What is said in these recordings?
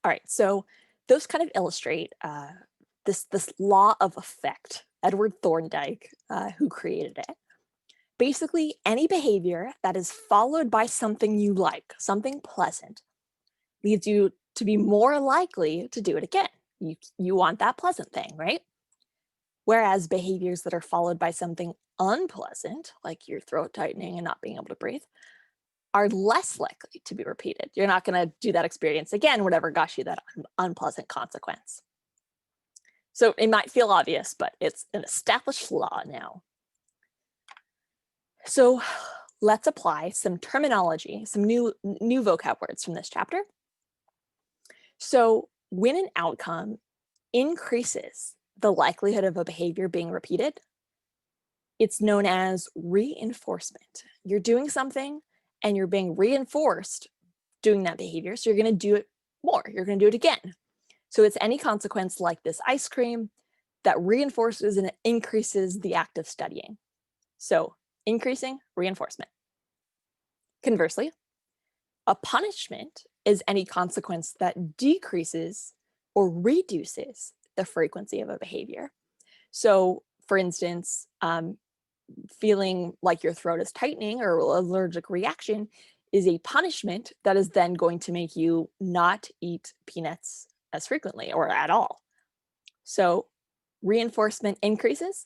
All right, so those kind of illustrate this law of effect. Edward Thorndike, who created it. Basically, any behavior that is followed by something you like, something pleasant, leads you to be more likely to do it again. You want that pleasant thing, right? Whereas behaviors that are followed by something unpleasant, like your throat tightening and not being able to breathe, are less likely to be repeated. You're not going to do that experience again, whatever got you that unpleasant consequence. So it might feel obvious, but it's an established law now. So let's apply some terminology, some new vocab words from this chapter. So when an outcome increases the likelihood of a behavior being repeated, it's known as reinforcement. You're doing something and you're being reinforced doing that behavior, so you're going to do it more. You're going to do it again. So it's any consequence like this ice cream that reinforces and increases the act of studying. So increasing reinforcement. Conversely, a punishment is any consequence that decreases or reduces the frequency of a behavior. So for instance, feeling like your throat is tightening or allergic reaction is a punishment that is then going to make you not eat peanuts as frequently or at all. So reinforcement increases,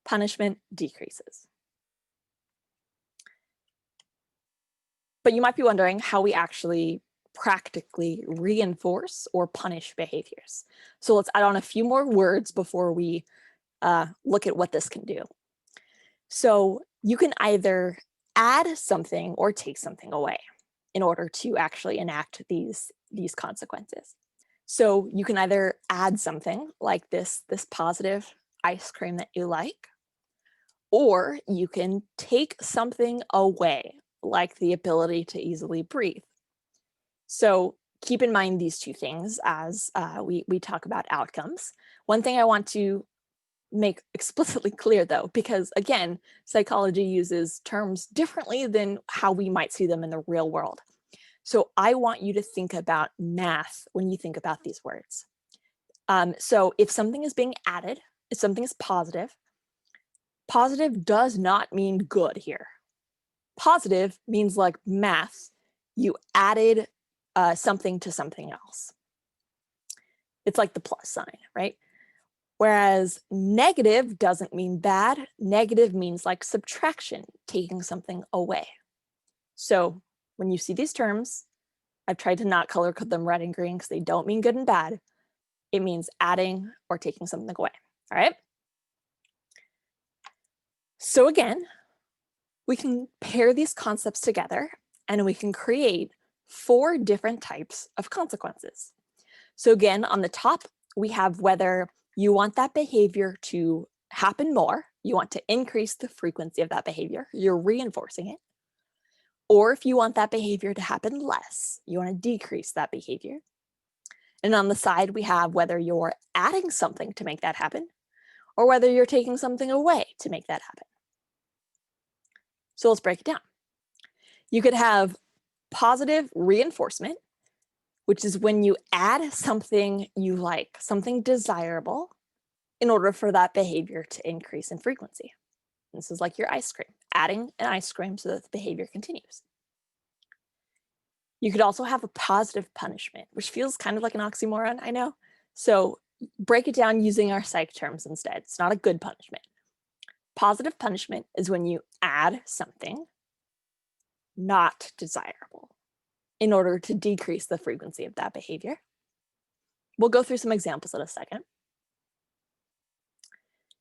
punishment decreases. But you might be wondering how we actually practically reinforce or punish behaviors. So let's add on a few more words before we look at what this can do. So you can either add something or take something away in order to actually enact these consequences. So you can either add something like this positive ice cream that you like, or you can take something away, like the ability to easily breathe. So keep in mind these two things as we talk about outcomes. One thing I want to make explicitly clear though, because again, psychology uses terms differently than how we might see them in the real world. So I want you to think about math when you think about these words. So if something is being added, if something is positive, positive does not mean good here. Positive means like math, you added something to something else. It's like the plus sign, right? Whereas negative doesn't mean bad. Negative means like subtraction, taking something away. So when you see these terms, I've tried to not color code them red and green because they don't mean good and bad. It means adding or taking something away, all right? So again, we can pair these concepts together and we can create 4 different types of consequences. So again, on the top, we have whether you want that behavior to happen more, you want to increase the frequency of that behavior, you're reinforcing it. Or if you want that behavior to happen less, you want to decrease that behavior. And on the side, we have whether you're adding something to make that happen, or whether you're taking something away to make that happen. So let's break it down. You could have positive reinforcement, which is when you add something you like, something desirable, in order for that behavior to increase in frequency. This is like your ice cream, adding an ice cream so that the behavior continues. You could also have a positive punishment, which feels kind of like an oxymoron, I know. So break it down using our psych terms instead. It's not a good punishment. Positive punishment is when you add something not desirable in order to decrease the frequency of that behavior. We'll go through some examples in a second.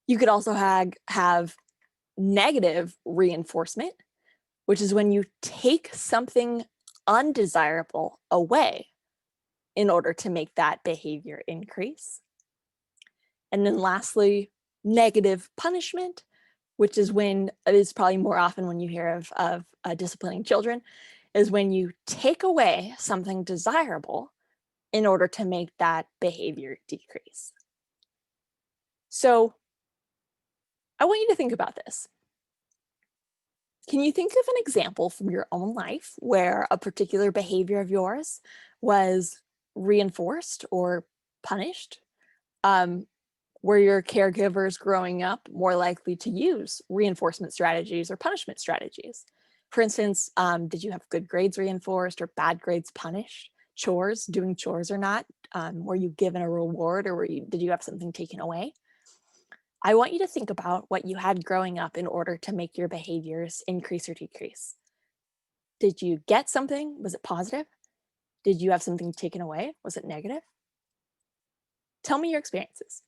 You could also have negative reinforcement, which is when you take something undesirable away in order to make that behavior increase. And then lastly, negative punishment, which is when it is probably more often when you hear of disciplining children, is when you take away something desirable in order to make that behavior decrease. So I want you to think about this. Can you think of an example from your own life where a particular behavior of yours was reinforced or punished? Um, were your caregivers growing up more likely to use reinforcement strategies or punishment strategies? For instance, did you have good grades reinforced or bad grades punished? Chores, doing chores or not? Were you given a reward or did you have something taken away? I want you to think about what you had growing up in order to make your behaviors increase or decrease. Did you get something? Was it positive? Did you have something taken away? Was it negative? Tell me your experiences.